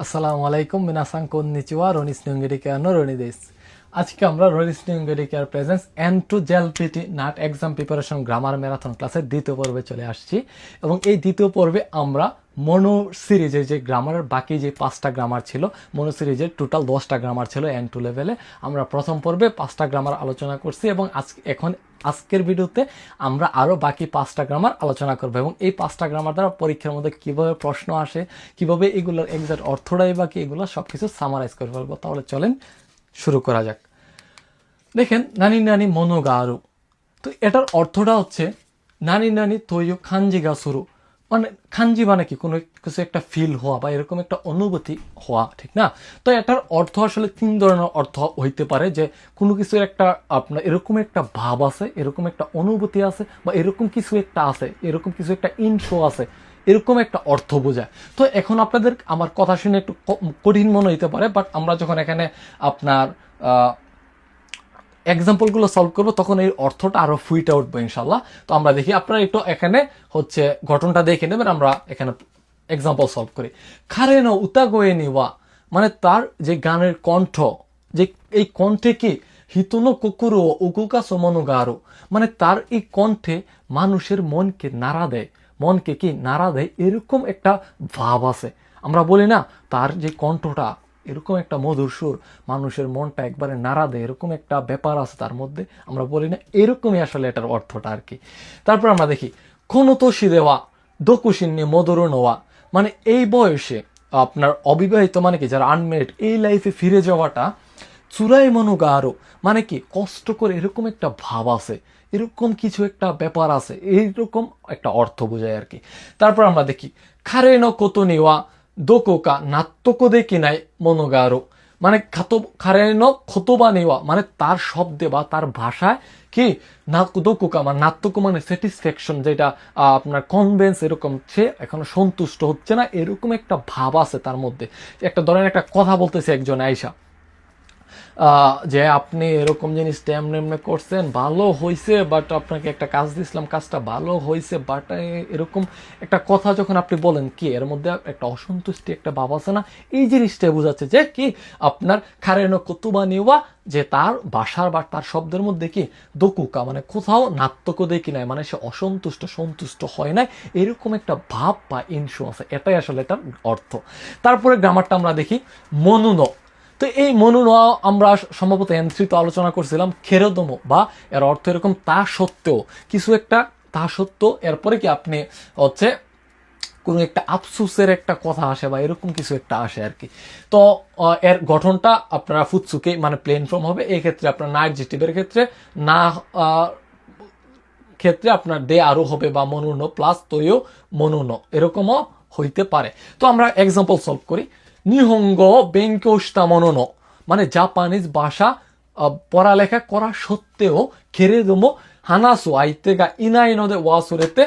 আসসালামু আলাইকুম মিনাসাং কন্নিচিওয়া রনিস নিউঙ্গেরিকা রনি দেশ। আজকে আমরা রনিস নিউঙ্গেরিকার presents N two JLPT NAT exam preparation grammar marathon ক্লাসের দ্বিতীয় পর্বে চলে আসছি এবং এই দ্বিতীয় পর্বে আমরা মনো সিরিজের যে গ্রামারের বাকি যে 5টা গ্রামার ছিল, মনো সিরিজের টোটাল 10টা গ্রামার ছিল এন টু লেভেলে। আমরা প্রথম পর্বে 5টা গ্রামার আলোচনা করছি এবং আজকের ভিডিওতে আমরা আরও বাকি 5টা গ্রামার আলোচনা করব এবং এই 5টা গ্রামার দ্বারা পরীক্ষার মধ্যে কীভাবে প্রশ্ন আসে, কীভাবে এগুলোর এক্সাক্ট অর্থটাই বা কি, এগুলো সব কিছু সামারাইজ করে ফেলবো। তাহলে চলেন শুরু করা যাক। দেখেন, নানি নানি মনোগারু, তো এটার অর্থটা হচ্ছে নানি নানি তৈয় খাঞ্জিগা শুরু, মানে খাঞ্জি মানে কি, কোনো কিছু একটা ফিল হওয়া বা এরকম একটা অনুভূতি হওয়া, ঠিক না? তো এটার অর্থ আসলে 3 ধরনের অর্থ হইতে পারে, যে কোনো কিছুর একটা আপনার এরকম একটা ভাব আছে, এরকম একটা অনুভূতি আছে, বা এরকম কিছু একটা আছে, এরকম কিছু একটা ইনশো আছে, এরকম একটা অর্থ বোঝায়। তো এখন আপনাদের আমার কথা শুনে একটু কঠিন মনে হইতে পারে, বাট আমরা যখন এখানে আপনার এক্সাম্পলগুলো সলভ করবো তখন এই অর্থটা আরো ফুইটে উঠবো ইনশাল্লাহ। তো আমরা দেখি, আপনারা একটু এখানে হচ্ছে ঘটনাটা দেখে নেবেন, আমরা এখানে এক্সাম্পল সলভ করি। খারেনো উতাগোয়ে নিওয়া, মানে তার যে গানের কণ্ঠ, যে এই কণ্ঠে কি হিতনো কুকুরো উকুকা সমনো গারো, মানে তার এই কণ্ঠে মানুষের মনকে নাড়া দেয়, মনকে কি নাড়া দেয়, এরকম একটা ভাব আছে। আমরা বলি না তার যে কণ্ঠটা এরকম একটা মধুর সুর, মানুষের মনটা একবারে নাড়া দেয়, এরকম একটা ব্যাপার আছে তার মধ্যে, আমরা বলি না, এরকমই আসলে এটার অর্থটা আর কি। তারপর আমরা দেখি কোনোতোষি দেওয়া দোকুশিন্নি মধুর নোয়া, মানে এই বয়সে আপনার অবিবাহিত, মানে কি যারা আনমেরিড, এই লাইফে ফিরে যাওয়াটা চূড়াই মনুগা আরো, মানে কি কষ্ট করে, এরকম একটা ভাব আছে, এরকম কিছু একটা ব্যাপার আছে, এইরকম একটা অর্থ বোঝায় আর কি। তারপর আমরা দেখি খারেন কত নেওয়া দোকোকা নাত্তকো দেখি নাই মনোগারো, মানে খারেন খতবা নেওয়া, মানে তার শব্দে বা তার ভাষায় কি দোকোকা মানে নাত্তকো মানে স্যাটিসফ্যাকশন, যেটা আপনার কনভেন্স, এরকম সে এখনো সন্তুষ্ট হচ্ছে না, এরকম একটা ভাব আছে তার মধ্যে। একটা ধরেন একটা কথা বলতেছে একজন আইসা, যে আপনি এরকম জিনিস এমনি করছেন, ভালো হয়েছে, বাট আপনাকে একটা কাজ দিছিলাম, কাজটা ভালো হয়েছে, বাট এরকম একটা কথা যখন আপনি বলেন, কি এর মধ্যে একটা অসন্তুষ্টি, একটা ভাব আছে না, এই জিনিসটা বোঝাচ্ছে যে কি আপনার খারেনো কুতুবা নিওয়া, যে তার ভাষার বা তার শব্দের মধ্যে কি দকুকা মানে কোথাও নাত্মক দেখি নাই, মানে সে অসন্তুষ্ট, সন্তুষ্ট হয় নাই, এরকম একটা ভাব বা ইনশু আছে, এটাই আসলে এটার অর্থ। তারপরে গ্রামারটা আমরা দেখি মনুনো, তো এই মনুনো আমরা সম্ভবত এন্ট্রিতে আলোচনা করছিলাম, খেরোদমো বা এর অর্থ এরকম তা সত্ত্বেও, কিছু একটা তা সত্ত্বেও, এরপরে কি আপনি হচ্ছে কোনো একটা আফসুসের একটা কথা আসে বা এরকম কিছু একটা আসে আর কি। তো এর গঠনটা আপনারা ফুৎসুকে মানে প্লেন ফর্ম হবে, এই ক্ষেত্রে আপনার না অ্যাডজেক্টিভের ক্ষেত্রে না ক্ষেত্রে আপনার দে আরো হবে, বা মনুনো প্লাস তৈও মনুনো এরকমও হইতে পারে। তো আমরা এক্সাম্পল সলভ করি। নিহঙ্গ বেঙ্কোস্তা মনোনো, মানে জাপানিজ ভাষা পড়ালেখা করা সত্ত্বেও খেরেদমো হানাসু আইতেগা ইনাই নদে ওয়াসুরেতে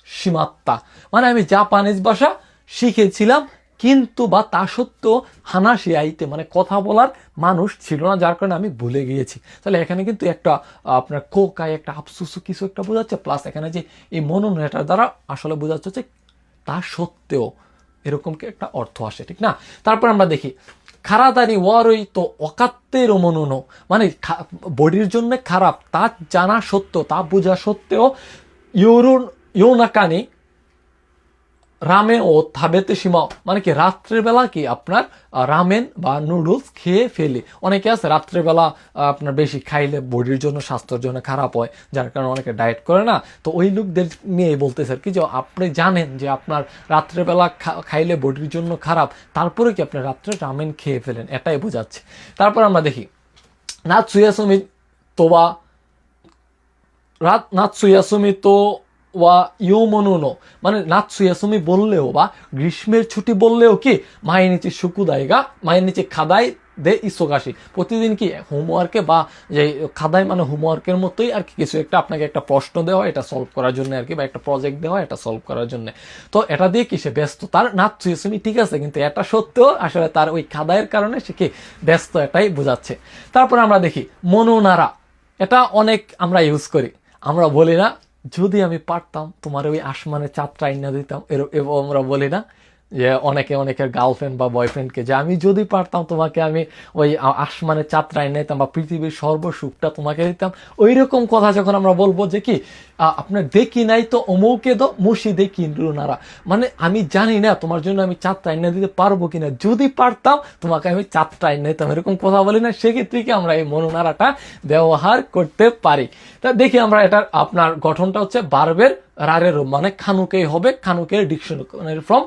সীমাত্তা, মানে আমি জাপানিজ ভাষা শিখেছিলাম কিন্তু বা তা সত্ত্বেও হানাসি আইতে মানে কথা বলার মানুষ ছিল না, যার কারণে আমি ভুলে গিয়েছি। তাহলে এখানে কিন্তু একটা আপনার কোকায় একটা আফসুসু কিছু একটা বোঝাচ্ছে, প্লাস এখানে যে এই মনন এটার দ্বারা আসলে বোঝাচ্ছে যে তা সত্ত্বেও, এরকম কি একটা অর্থ আসে, ঠিক না? তারপর আমরা দেখি খারাদানি ওয়ারই তো অকাত্তের মনুনো, মানে বডির জন্য খারাপ তা জানা সত্ত্বেও, তা বোঝা সত্ত্বেও ইউরুন ইউনাকানি রামেন ও থাবেতে সীমা, মানে কি রাত্রেবেলা কি আপনার রামেন বা নুডলস খেয়ে ফেলি। অনেকে আছে রাত্রেবেলা আপনার বেশি খাইলে বডির জন্য, স্বাস্থ্যের জন্য খারাপ হয়, যার কারণে অনেকে ডায়েট করে না। তো ওই লোকদের নিয়ে বলতেছে আর কি, যে আপনি জানেন যে আপনার রাত্রেবেলা খাইলে বডির জন্য খারাপ, তারপরে কি আপনি রাত্রে রামেন খেয়ে ফেলেন, এটাই বোঝাচ্ছে। তারপর আমরা দেখি নাৎসুয়াসুমি তোবা নাৎসুয়াসুমি তো ওয়া ইউমনুনো, মানে নাৎসুয়াসুমি বললেও বা গ্রীষ্মের ছুটি বললেও কি মায়ের নিচে শুকুদাইগা, মায়ের নিচে খাদাই দে ইসোগাসি, প্রতিদিন কি হোমওয়ার্কে বা যে খাদাই মানে হোমওয়ার্কের মতোই আর কি, কিছু একটা আপনাকে একটা প্রশ্ন দেওয়া, এটা সলভ করার জন্য আর কি, বা একটা প্রজেক্ট দেওয়া, এটা সলভ করার জন্য। তো এটা দিয়ে কি সে ব্যস্ত, তার নাৎসুয়াসুমি ঠিক আছে, কিন্তু এটা সত্ত্বেও আসলে তার ওই খাদাইয়ের কারণে সে কি ব্যস্ত, এটাই বোঝাচ্ছে। তারপর আমরা দেখি মনোনারা, এটা অনেক আমরা ইউজ করি, আমরা বলি না যদি আমি পারতাম তোমার ওই আসমানে চাঁদটা আইনা দিতাম, এরকম আমরা বলি না, যে অনেকে অনেকের গার্লফ্রেন্ড বা বয়ফ্রেন্ডকে যে আমি যদি পারতাম তোমাকে আমি ওই আসমানে চাঁদরাই নিতাম বা পৃথিবীর সর্বসুখটা তোমাকে দিতাম, ওই রকম কথা যখন আমরা বলবো যে কি আপনার দেখি নাই তো অমৌকে দো মুশি দেখি রুনারা, মানে আমি জানি না তোমার জন্য আমি চাঁদটা এনে দিতে পারবো কিনা, যদি পারতাম তোমাকে আমি চাঁদটা এনে দিতাম, এরকম কথা বলি না, সেক্ষেত্রে কি আমরা এই মনোনারাটা ব্যবহার করতে পারি। তা দেখি আমরা এটার আপনার গঠনটা হচ্ছে বার্বের রারের রূপ, মানে খানুকেই হবে, খানুকের ডিকশনারি ফর্ম।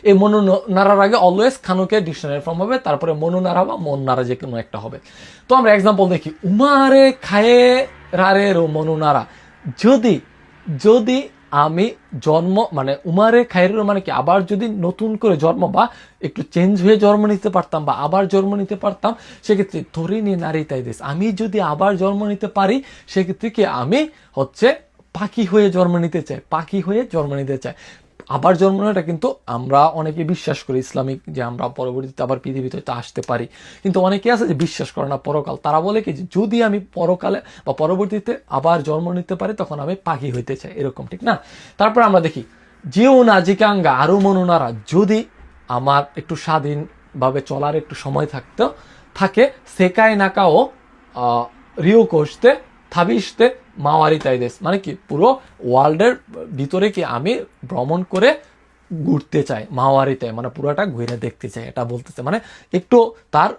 এই মনু নাড়ার আগে অলওয়েজ খানুকের ডিকশনারি ফর্ম হবে, তারপরে মনু নাড়া বা মন নাড়া যে কোনো একটা হবে। তো আমরা এক্সাম্পল দেখি, উমারে খায়ে রারে রো মনু নাড়া, যদি যদি আমি জন্ম মানে উমারে খায়ের মানে কি আবার যদি নতুন করে জন্ম বা একটু চেঞ্জ হয়ে জন্ম নিতে পারতাম বা আবার জন্ম নিতে পারতাম, সেক্ষেত্রে ধরিনি নারী তাই দেশ, আমি যদি আবার জন্ম নিতে পারি সেক্ষেত্রে কি আমি হচ্ছে পাখি হয়ে জন্ম নিতে চাই, পাখি হয়ে জন্ম নিতে চাই। আবার জন্ম নেওয়াটা কিন্তু আমরা অনেকে বিশ্বাস করি ইসলামিক, যে আমরা পরবর্তীতে আবার পৃথিবীতে আসতে পারি, কিন্তু অনেকে আছে যে বিশ্বাস করে না পরকাল, তারা বলে কি যে যদি আমি পরকালে বা পরবর্তীতে আবার জন্ম নিতে পারি তখন আমি পাখি হইতে চাই, এরকম, ঠিক না? তারপর আমরা দেখি জিও না জিকাঙ্গা আরো মনোনারা, যদি আমার একটু স্বাধীনভাবে চলার একটু সময় থাকে সেকায় নাকাও রিও কোষতে থাবিসতে মাওয়ারি তাই দেশ, মানে কি পুরো ওয়ার্ল্ডের ভিতরে কি আমি ভ্রমণ করে ঘুরতে চাই, মাওয়ারিতে মানে পুরোটা ঘুরে দেখতে চাই, এটা বলতেছে। মানে একটু তার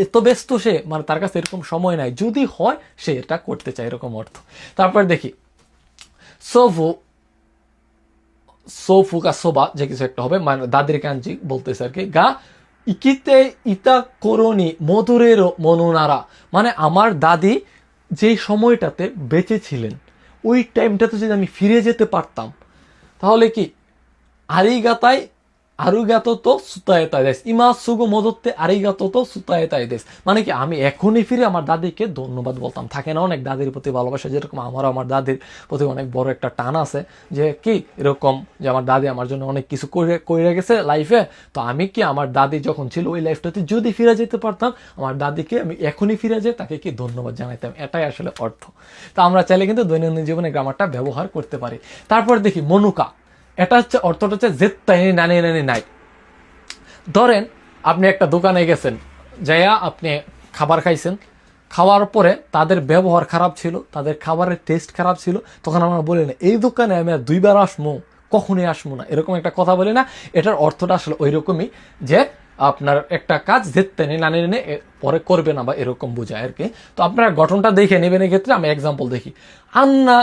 এত ব্যস্ত সে, মানে তার কাছে এরকম সময় নাই, যদি হয় সে এটা করতে চায়, এরকম অর্থ। তারপর দেখি সোফু, সোফুকা সোবা যে কিছু একটা হবে, মানে দাদির কাঞ্জি বলতেছে আর কি। গা ইকিতে ইতা করণি মধুরেরও মনুনারা, মানে আমার দাদি যেই সময়টাতে বেঁচে ছিলেন ওই টাইমটাতে যদি আমি ফিরে যেতে পারতাম তাহলে কি আরিগাতাই আরুগাতো তো সুতায়তাই দেশ ইমা সুগো মদতে আরিগাতো তো সুতায়তাই দেশ, মানে কি আমি এখনই ফিরে আমার দাদিকে ধন্যবাদ বলতাম। থাকে না অনেক দাদির প্রতি ভালোবাসা, যেরকম আমারও আমার দাদির প্রতি অনেক বড় একটা টান আছে, যে কি এরকম যে আমার দাদি আমার জন্য অনেক কিছু করে গেছে লাইফে, তো আমি কি আমার দাদি যখন ছিল ওই লাইফটাতে যদি ফিরে যেতে পারতাম আমার দাদিকে আমি এখনই ফিরে যেয়ে তাকে কি ধন্যবাদ জানাইতাম, এটাই আসলে অর্থ। তো আমরা চাইলে কিন্তু দৈনন্দিন জীবনে গ্রামারটা ব্যবহার করতে পারি। তারপর দেখি মনুকা, এটা হচ্ছে অর্থটা হচ্ছে জেত্তাই নানি নানি নাই। ধরেন আপনি একটা দোকানে গেছেন, যাইয়া আপনি খাবার খাইছেন, খাওয়ার পরে তাদের ব্যবহার খারাপ ছিল, তাদের খাবারের টেস্ট খারাপ ছিল, তখন আমরা বলি না এই দোকানে আমি আর দুইবার আসবো, কখনই আসবো না, এরকম একটা কথা বলি না। এটার অর্থটা আসলে ওই রকমই, যে আপনার একটা কাজ যেতে নেই নানি নেই পরে করবে না বা এরকম বোঝায় আর কি। তো আপনারা গঠনটা দেখে নেবেন। এক্ষেত্রে আমি এক্সাম্পল দেখি, আন্না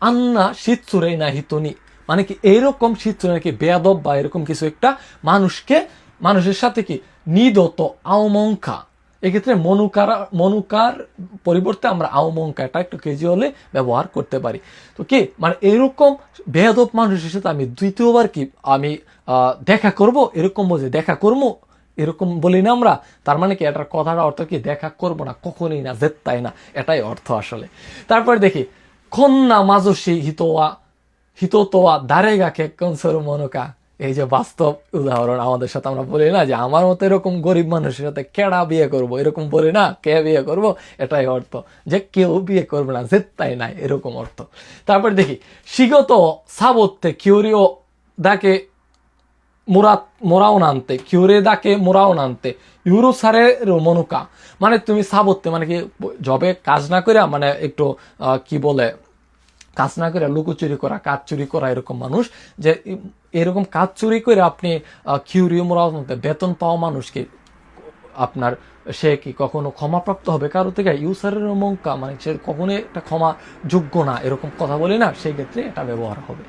আন্না শীতসুরে না হিতনি, মানে কি এইরকম শীতসুরে নাকি বেয়াদব বা এরকম কিছু একটা মানুষের সাথে কি নিদত আওমঙ্কা, এক্ষেত্রে মনুকার পরিবর্তে আমরা আওমঙ্কা এটা একটু ক্যাজুয়ালি ব্যবহার করতে পারি। তো কি মানে এরকম বেয়াদব মানুষের সাথে আমি দ্বিতীয়বার কি আমি দেখা করব, এরকম বোঝে দেখা করবো, এরকম বলি না আমরা। তার মানে কি এটার কথাটা অর্থ কি দেখা করবো না, কখনই না, জেত্তাই না, এটাই অর্থ আসলে। তারপর দেখি খন্না মাজসি হিতোয়া দারেগা কে কনসরু মনোকা, এই যে বাস্তব উদাহরণ আমাদের সাথে আমরা বলি না যে আমার মতো এরকম গরিব মানুষের সাথে কেডা বিয়ে করব, এরকম বলি না, কে বিয়ে করব, এটাই অর্থ, যে কেউ বিয়ে করবে না, জেত্তাই নাই, এরকম অর্থ। তারপর দেখি শিগত সাবতে কিউরিও দাকে মোরাও নানতে, কিউরে দাকে মোরাও নানতে ইউরো সারে মনুকা, মানে তুমি সাবতে মানে কি জবে কাজ না করে, মানে একটু কি বলে কাজ না করে লুকোচুরি করা, কাজ চুরি করা, এরকম মানুষ যে এরকম কাজ চুরি করে আপনি কিউরিও মোরাও নানতে বেতন পাওয়া মানুষকে আপনার সে কি কখনো ক্ষমাপ্রাপ্ত হবে কারো থেকে, ইউসারের মঙ্কা, মানে সে কখনোই একটা ক্ষমা যোগ্য না, এরকম কথা বলি না, সেই ক্ষেত্রে এটা ব্যবহার হবে।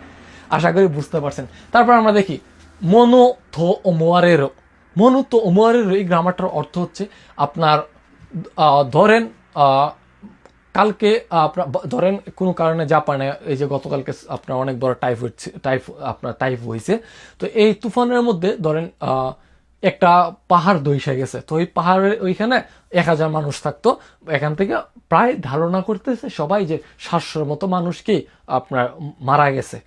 আশা করি বুঝতে পারছেন। তারপর আমরা দেখি মনো থো ওমোয়ারের, মনো তো ওমোয়ারের এই গ্রামারটার অর্থ হচ্ছে আপনার ধরেন কালকে ধরেন কোনো কারণে জাপানে এই যে গতকালকে আপনার অনেক বড় টাইফ হয়েছে, তো এই তুফানের মধ্যে ধরেন একটা পাহাড় ধসে গেছে, তো ওই পাহাড়ের ওইখানে 1000 মানুষ থাকতো, এখান থেকে প্রায় ধারণা করতেছে সবাই যে 700-র মতো মানুষকে আপনার মারা গেছে,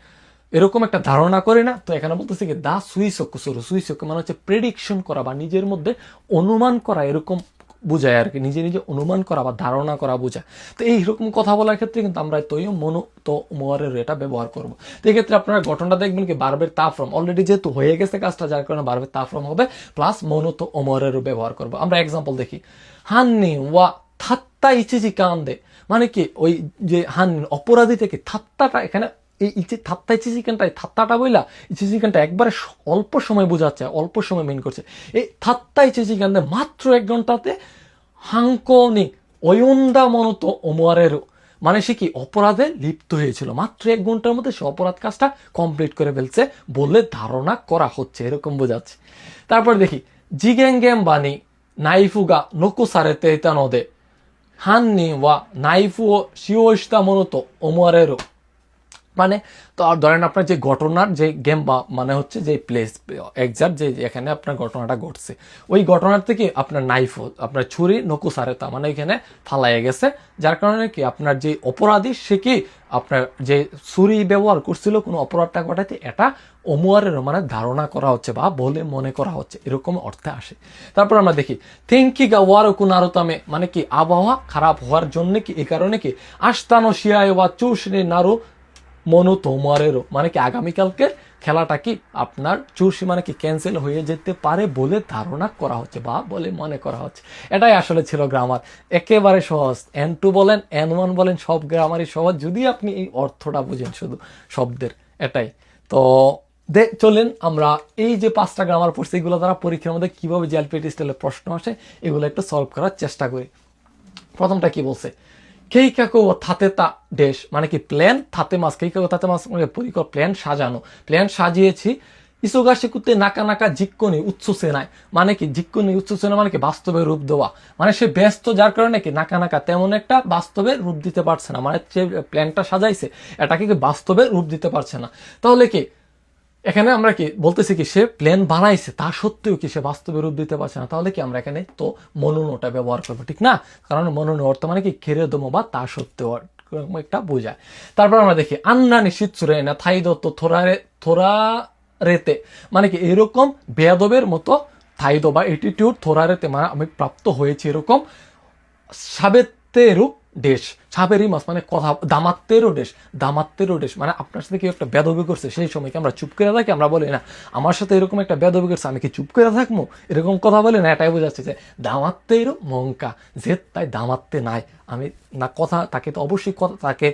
এরকম একটা ধারণা করে না। তো এখানে বলতেছে কি দা সুইসক মানে হচ্ছে প্রেডিকশন করা বা নিজের মধ্যে অনুমান করা, এরকম বুঝায় আর কি, নিজে নিজে অনুমান করা বা ধারণা করা বোঝায়। তো এইরকম কথা বলার ক্ষেত্রে কিন্তু আমরা তৈয় মনো তো ওমরের এটা ব্যবহার করবো। তো এই ক্ষেত্রে আপনারা ঘটনাটা দেখবেন কি বার্বের তাফরম অলরেডি যেহেতু হয়ে গেছে কাজটা, যার কারণে বার্বের তাফরম হবে, প্লাস মনো তো ওমরেরও ব্যবহার করবো। আমরা এক্সাম্পল দেখি, হান্নি ওয়া থাত্তা ইচিজি কান্দে, মানে কি ওই যে হান্নি অপরাধী থেকে থাত্তাটা, এখানে এই থাত্তা ইচিজিকানটাই থাত্তাটা বইলা ইচিজিকানটা একবারে অল্প সময় বোঝাচ্ছে, অল্প সময় মেন করছে। এই থাত্তা ইচিজিকান মাত্র 1 ঘন্টাতে হাঙ্কনি অয়ন্দা মনত ওমরেরও, মানে সে কি অপরাধে লিপ্ত হয়েছিল, মাত্র 1 ঘন্টার মধ্যে সে অপরাধ কাজটা কমপ্লিট করে ফেলছে বলে ধারণা করা হচ্ছে, এরকম বোঝাচ্ছে। তারপর দেখি জিগেঙ্গেম বানি নাইফুগা নোকো সারেতে ইতা নদে হান্নি ওয়া নাইফু ও শিওস্তা মনত ওমরেরও, মানে তো আর ধরেন আপনার যে ঘটনার যে গেম বা মানে হচ্ছে যে প্লেস এক্সাক্ট যে এখানে আপনার ঘটনাটা ঘটছে, ওই ঘটনার থেকে আপনার নাইফ আপনার ছুরি নকুসারেতা মানে এখানে ফালাইয়া গেছে, যার কারণে কি আপনার যে অপরাধী সে কি আপনার যে ছুরি ব্যবহার করছিল কোনো অপরাধটা ঘটাইতে, এটা ওমরের মানে ধারণা করা হচ্ছে বা বলে মনে করা হচ্ছে, এরকম অর্থে আসে। তারপর আমরা দেখি থেঙ্কিগা ওয়ারো কুনারুতামে, মানে কি আবহাওয়া খারাপ হওয়ার জন্য কি এই কারণে কি আস্তানো শিয়ায় বা চুষনি নারু মনো তোমারেরও, মানে কি আগামীকালকে খেলাটা কি আপনার চুরসি মানে কি ক্যান্সেল হয়ে যেতে পারে বলে ধারণা করা হচ্ছে বা বলে মনে করা হচ্ছে। এটাই আসলে ছিল গ্রামার, একেবারে সহজ। N2 বলেন N1 বলেন সব গ্রামারই সহজ, যদি আপনি এই অর্থটা বুঝেন শুধু শব্দের, এটাই। তো চলেন আমরা এই যে 5টা গ্রামার পড়ছি এগুলো দ্বারা পরীক্ষার মধ্যে কিভাবে জিএলপিটি স্টাইলে প্রশ্ন আসে এগুলো একটু সলভ করার চেষ্টা করি। প্রথমটা কি বলছে, কেইকাকো থাতেতা ডেশ, মানে কি প্ল্যান থাতে মাস, কেইকাকো থাতে মাস মানে পরিকল্পনা, প্ল্যান সাজানো, প্ল্যান সাজিয়েছি। ইসোগাশি কুতে নাকা নাকা জিক্কনি উৎসুসে নাই, মানে কি জিক্কনি উৎসুসে না মানে কি বাস্তবে রূপ দেওয়া, মানে সে ব্যস্ত যার কারণে কি নাকা নাকা তেমন একটা বাস্তবে রূপ দিতে পারছে না, মানে যে প্ল্যানটা সাজাইছে এটাকে কি বাস্তবে রূপ দিতে পারছে না। তাহলে কি এখানে আমরা কি বলতেছি কি সে প্ল্যান বানাইছে তা সত্ত্বেও কি সে বাস্তবে রূপ দিতে পারছে না, তাহলে কি আমরা এখানে তো মনোনোটা ব্যবহার করবো, ঠিক না? কারণ মনোনো অর্থ মানে কি খেরে দমো বা তা সত্ত্বেও একটা বোঝায়। তারপর আমরা দেখি আন্না নিশ্চিত সুরে না থাই দত্ত থোরা রেতে, মানে কি এরকম বেয়াদবের মতো থাইদো বা এটিটিউড থোরা রেতে, মানে আমি প্রাপ্ত হয়েছি এরকম সাবেতেরও দেশ, সাবেরি মাস মানে কথা, দামাত্মেরও দেশ মানে আপনার সাথে কেউ একটা বেদবি করছে সেই সময় কি আমরা চুপ করে থাকি? আমরা বলি না আমার সাথে এরকম একটা বেদবি করছে আমি কি চুপ করে থাকবো, এরকম কথা বলি না। এটাই বোঝাচ্ছে যে দামাত্মেরও মঙ্কা, যে তাই দামাত্মে নাই আমি না কথা, তাকে তো অবশ্যই কথা, তাকে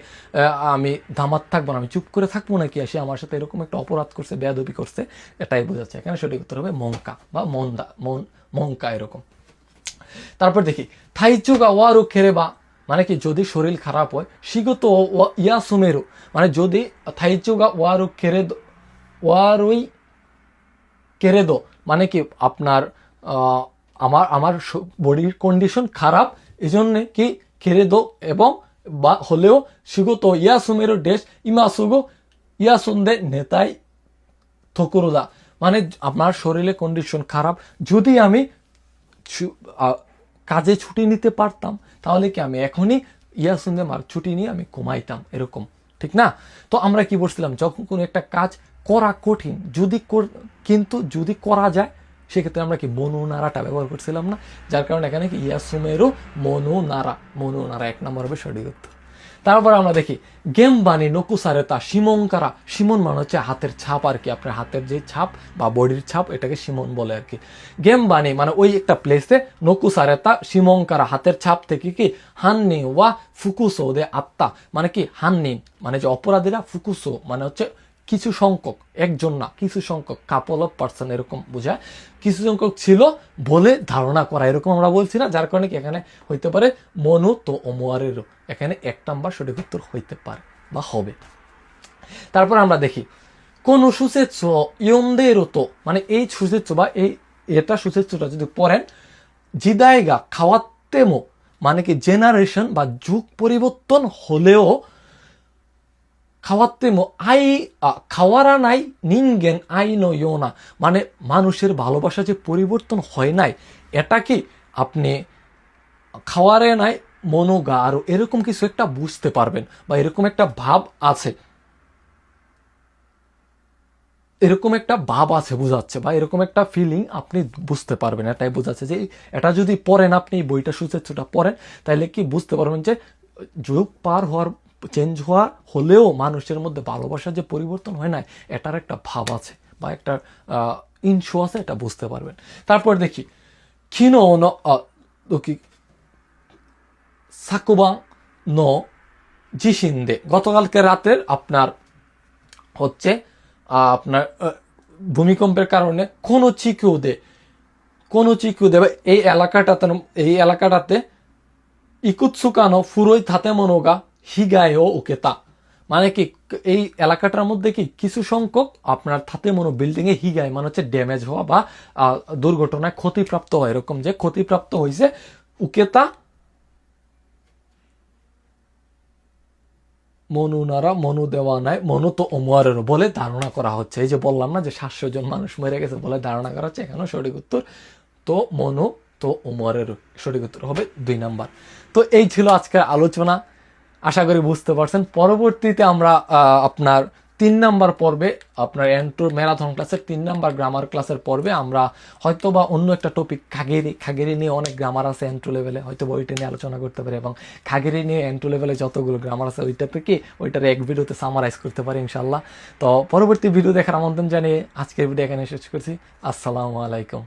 আমি দামাত থাকবো না, আমি চুপ করে থাকবো নাকি, সে আমার সাথে এরকম একটা অপরাধ করছে, বেদবি করছে, এটাই বোঝাচ্ছে। এখানে সঠিক উত্তর হবে মঙ্কা বা মঙ্কা এরকম। তারপর দেখি থাইচুগা ওয়ারু খেরেবা, মানে কি যদি শরীর খারাপ হয়, শিগত ইয়াসুমেরু, মানে যদি থাইচুগা ওয়ারুই কেরেদো, মানে কি আপনার আমার বডির কন্ডিশন খারাপ এই জন্যে কি কেরেদো এবং বা হলেও শিগত ইয়াসুমেরু ডেশ ইমাসুগো ইয়াসুন্দে নেতাই থকুরুদা, মানে আপনার শরীরে কন্ডিশন খারাপ, যদি আমি কাজে ছুটি নিতে পারতাম তাহলে কি আমি এখনই ইয়াসুন্দে ছুটি নিয়ে আমি ঘুমাইতাম, এরকম, ঠিক না? তো আমরা কি বলছিলাম, যখন কোনো একটা কাজ করা কঠিন কিন্তু যদি করা যায় সেক্ষেত্রে আমরা কি মনু নাড়াটা ব্যবহার করছিলাম না, যার কারণে এখানে কি ইয়াসুমেরও মনু নাড়া 1 নম্বর হবে সঠিক উত্তর। তারপর আমরা দেখি গেম বানি নকুসারেতা সিমনকারা, সিমন মানে হচ্ছে হাতের ছাপ আর কি, আপনার হাতের যে ছাপ বা বডির ছাপ এটাকে সিমন বলে আর কি। গেম বানি মানে ওই একটা প্লেসে, নকুসারেতা সিমনকারা হাতের ছাপ থেকে কি হান্নি ওয়া ফুকুসো দে আত্মা, মানে কি হান্নি মানে যে অপরাধীরা, ফুকুসো মানে হচ্ছে কিছু সংখ্যক, একজন না কিছু সংখ্যক, কাপল অফ পার্সন এরকম বোঝায়, কিছু সংখ্যক ছিল বলে ধারণা করা, এরকম আমরা বলছি না, যার কারণে কি এখানে হইতে পারে মনু তো ওমোয়ারেরও, এখানে 1 নম্বর সঠিক উত্তর হইতে পারে বা হবে। তারপর আমরা দেখি কোন সুসেচ্ছ ইয়ন্দের তো, মানে এই সুসেচ্ছ বা এটা সুসেচ্ছটা যদি পড়েন জিদায়গা খাওয়াতেমো, মানে কি জেনারেশন বা যুগ পরিবর্তন হলেও খাওয়াতেমো খাওয়ারা নাই নিঙ্গেন আইনো ইয়োনা, মানে মানুষের ভালোবাসা যে পরিবর্তন হয় নাই, এটা কি আপনি খাওয়ারে নাই মনোগা আরো এরকম কিছু একটা বুঝতে পারবেন বা এরকম একটা ভাব আছে। এরকম একটা ভাব আছে বোঝাচ্ছে, বা এরকম একটা ফিলিং আপনি বুঝতে পারবেন, এটাই বোঝাচ্ছে যে এটা যদি পড়েন আপনি এই বইটা সুচেচ্ছুটা পড়েন, তাহলে কি বুঝতে পারবেন যে যুগ পার হওয়ার, চেঞ্জ হওয়া হলেও মানুষের মধ্যে ভালোবাসার যে পরিবর্তন হয় না, এটার একটা ভাব আছে বা একটা ইনশো আছে, এটা বুঝতে পারবেন। তারপর দেখি কিনো কি সাকুবাং নো জিসিন্দে, গতকালকে রাতের আপনার হচ্ছে আপনার ভূমিকম্পের কারণে কোনো চিকুদে এই এলাকাটাতে ইকুৎসুকানো ফুরোই থাতে মনোগা হিগায়ও ওকেতা, মানে কি এই এলাকাটার মধ্যে কি কিছু সংখ্যক আপনার থাতে মনো বিল্ডিং এ হিগায় মানে হচ্ছে ড্যামেজ হওয়া বা দুর্ঘটনায় ক্ষতিপ্রাপ্ত হয়, এরকম যে ক্ষতিপ্রাপ্ত হয়েছে। উকেতা মনু দেওয়া নাই মনু তো ওমরেরও বলে ধারণা করা হচ্ছে। এই যে বললাম না যে 700 জন মানুষ মরে গেছে বলে ধারণা করা হচ্ছে, এখানেও সঠিক উত্তর তো মনু তো ওমরেরও সঠিক উত্তর হবে 2 নাম্বার। তো এই ছিল আজকের আলোচনা, আশা করি বুঝতে পারছেন। পরবর্তীতে আমরা আপনার 3 নাম্বার পর্বে, আপনার এন্ট্রো ম্যারাথন ক্লাসের 3 নাম্বার গ্রামার ক্লাসের পর্বে আমরা হয়তো বা অন্য একটা টপিক খাগেরি নিয়ে অনেক গ্রামার আছে এন্ট্রো লেভেলে, হয়তো ওইটা নিয়ে আলোচনা করতে পারি, এবং খাগেরি নিয়ে এন্ট্রো লেভেলে যতগুলো গ্রামার আছে ওইটা থেকে ওইটার এক ভিডিওতে সামারাইজ করতে পারি ইনশাল্লাহ। তো পরবর্তী ভিডিও দেখার আমন্ত্রণ জানিয়ে আজকের ভিডিও এখানে শেষ করছি। আসসালামু আলাইকুম।